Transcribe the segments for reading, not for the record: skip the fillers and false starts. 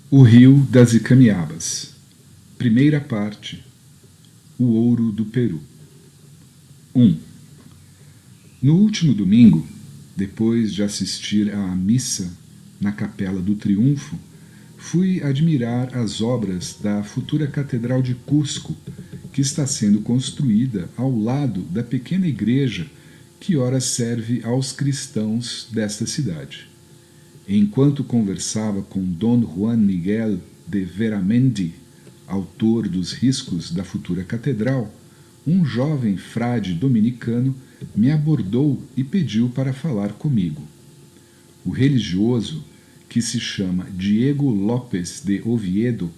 O Rio das Icamiabas. Primeira parte. O Ouro do Peru. 1. No último domingo, depois de assistir à missa na Capela do Triunfo, fui admirar as obras da futura Catedral de Cusco, que está sendo construída ao lado da pequena igreja que ora serve aos cristãos desta cidade. Enquanto conversava com Dom Juan Miguel de Veramendi, autor dos riscos da futura catedral, um jovem frade dominicano me abordou e pediu para falar comigo. O religioso, que se chama Diego Lopes de Oviedo,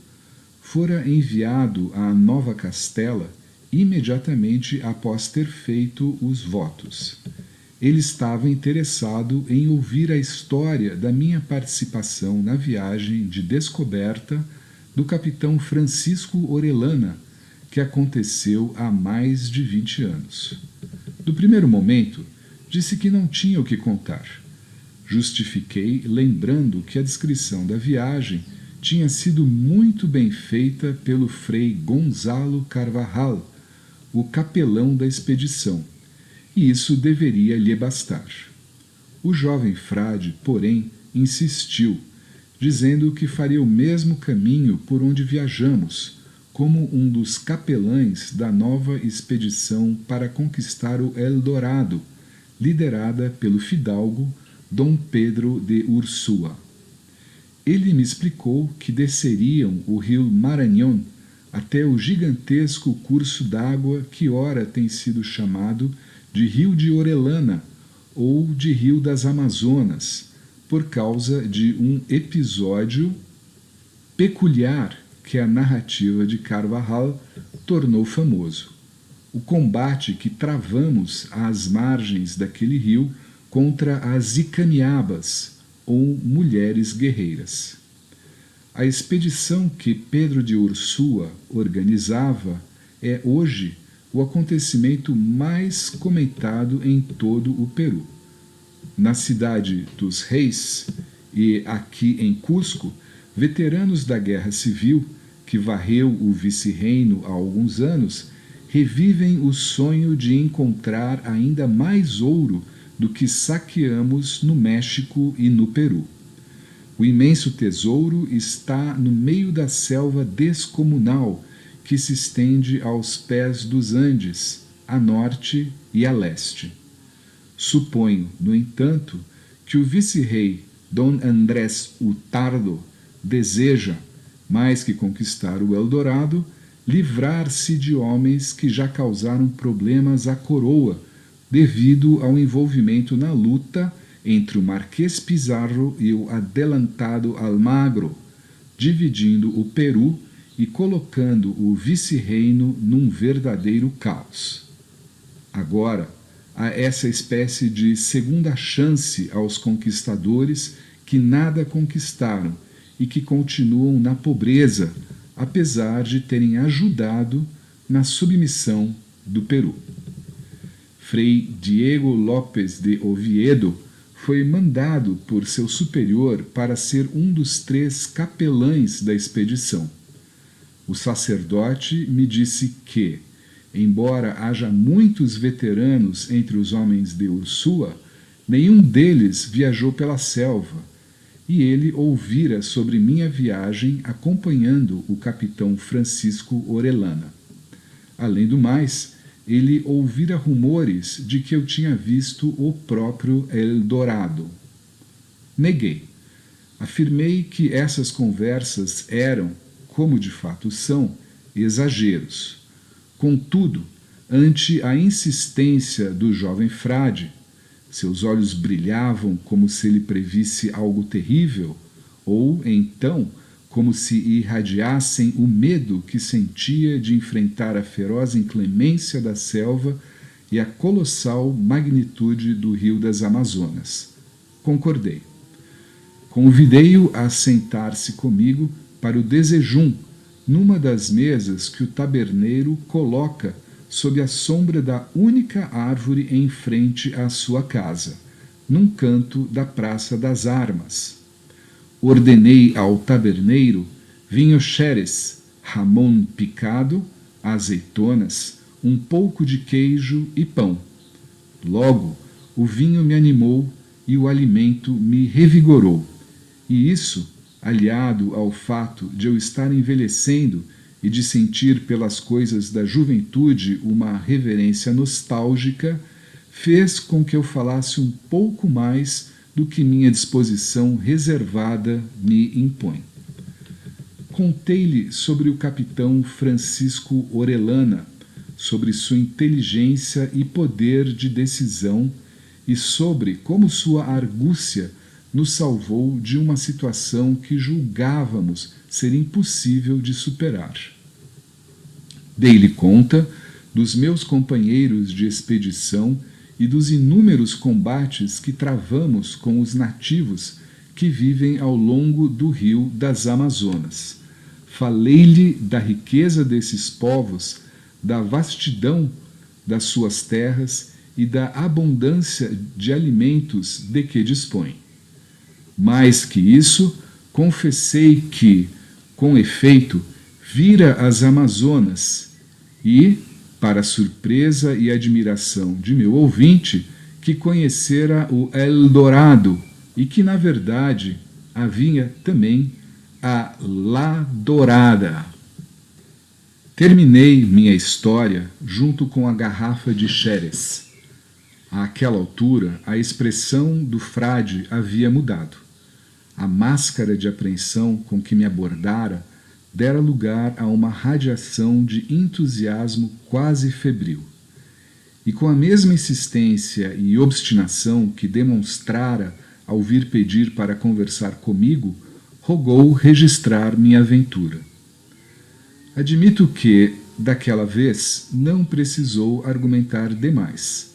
fora enviado à Nova Castela imediatamente após ter feito os votos. Ele estava interessado em ouvir a história da minha participação na viagem de descoberta do capitão Francisco Orellana, que aconteceu há mais de 20 anos. Do primeiro momento, disse que não tinha o que contar. Justifiquei lembrando que a descrição da viagem tinha sido muito bem feita pelo frei Gonzalo Carvajal, o capelão da expedição, e isso deveria lhe bastar. O jovem frade, porém, insistiu, dizendo que faria o mesmo caminho por onde viajamos, como um dos capelães da nova expedição para conquistar o Eldorado, liderada pelo fidalgo Dom Pedro de Ursúa. Ele me explicou que desceriam o rio Marañón até o gigantesco curso d'água que ora tem sido chamado de Rio de Orellana ou de Rio das Amazonas, por causa de um episódio peculiar que a narrativa de Carvajal tornou famoso: o combate que travamos às margens daquele rio contra as Icamiabas, ou mulheres guerreiras. A expedição que Pedro de Ursúa organizava é hoje o acontecimento mais comentado em todo o Peru. Na cidade dos Reis e aqui em Cusco, veteranos da Guerra Civil, que varreu o vice-reino há alguns anos, revivem o sonho de encontrar ainda mais ouro do que saqueamos no México e no Peru. O imenso tesouro está no meio da selva descomunal que se estende aos pés dos Andes, a norte e a leste. Suponho, no entanto, que o vice-rei Dom Andrés Utardo deseja, mais que conquistar o Eldorado, livrar-se de homens que já causaram problemas à coroa devido ao envolvimento na luta entre o Marquês Pizarro e o adelantado Almagro, dividindo o Peru e colocando o vice-reino num verdadeiro caos. Agora, há essa espécie de segunda chance aos conquistadores que nada conquistaram e que continuam na pobreza, apesar de terem ajudado na submissão do Peru. Frei Diego Lopes de Oviedo foi mandado por seu superior para ser um dos 3 capelães da expedição. O sacerdote me disse que, embora haja muitos veteranos entre os homens de Ursúa, nenhum deles viajou pela selva, e ele ouvira sobre minha viagem acompanhando o capitão Francisco Orellana. Além do mais, ele ouvira rumores de que eu tinha visto o próprio Eldorado. Neguei. Afirmei que essas conversas eram, como de fato são, exageros. Contudo, ante a insistência do jovem frade, seus olhos brilhavam como se ele previsse algo terrível, ou, então, como se irradiassem o medo que sentia de enfrentar a feroz inclemência da selva e a colossal magnitude do Rio das Amazonas. Concordei. Convidei-o a sentar-se comigo para o desejum numa das mesas que o taberneiro coloca sob a sombra da única árvore em frente à sua casa, num canto da Praça das Armas. ordenei ao taberneiro vinho xeres, jamón picado, azeitonas, um pouco de queijo e pão. Logo, o vinho me animou e o alimento me revigorou. E isso, aliado ao fato de eu estar envelhecendo e de sentir pelas coisas da juventude uma reverência nostálgica, fez com que eu falasse um pouco mais do que minha disposição reservada me impõe. Contei-lhe sobre o capitão Francisco Orellana, sobre sua inteligência e poder de decisão e sobre como sua argúcia nos salvou de uma situação que julgávamos ser impossível de superar. Dei-lhe conta dos meus companheiros de expedição e dos inúmeros combates que travamos com os nativos que vivem ao longo do rio das Amazonas. Falei-lhe da riqueza desses povos, da vastidão das suas terras e da abundância de alimentos de que dispõem. Mais que isso, confessei que, com efeito, vira as Amazonas e, para surpresa e admiração de meu ouvinte, que conhecera o Eldorado e que, na verdade, havia também a La Dourada. Terminei minha história junto com a garrafa de xeres. Àquela altura, a expressão do frade havia mudado. A máscara de apreensão com que me abordara dera lugar a uma radiação de entusiasmo quase febril. E com a mesma insistência e obstinação que demonstrara ao vir pedir para conversar comigo, rogou registrar minha aventura. Admito que, daquela vez, não precisou argumentar demais.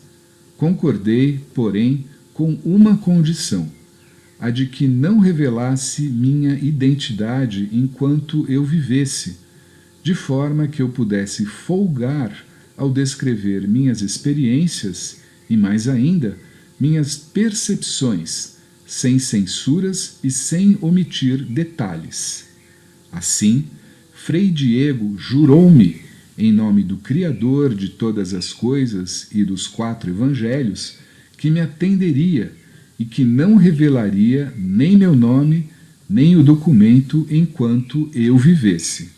Concordei, porém, com uma condição, a de que não revelasse minha identidade enquanto eu vivesse, de forma que eu pudesse folgar ao descrever minhas experiências e, mais ainda, minhas percepções, sem censuras e sem omitir detalhes. Assim, Frei Diego jurou-me, em nome do Criador de todas as coisas e dos 4 evangelhos, que me atenderia e que não revelaria nem meu nome, nem o documento enquanto eu vivesse.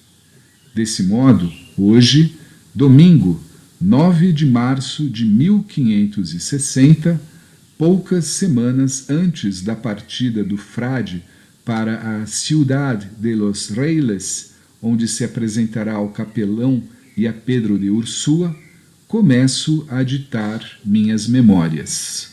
Desse modo, hoje, domingo, 9 de março de 1560, poucas semanas antes da partida do frade para a Ciudad de los Reyes, onde se apresentará ao capelão e a Pedro de Ursúa, começo a ditar minhas memórias.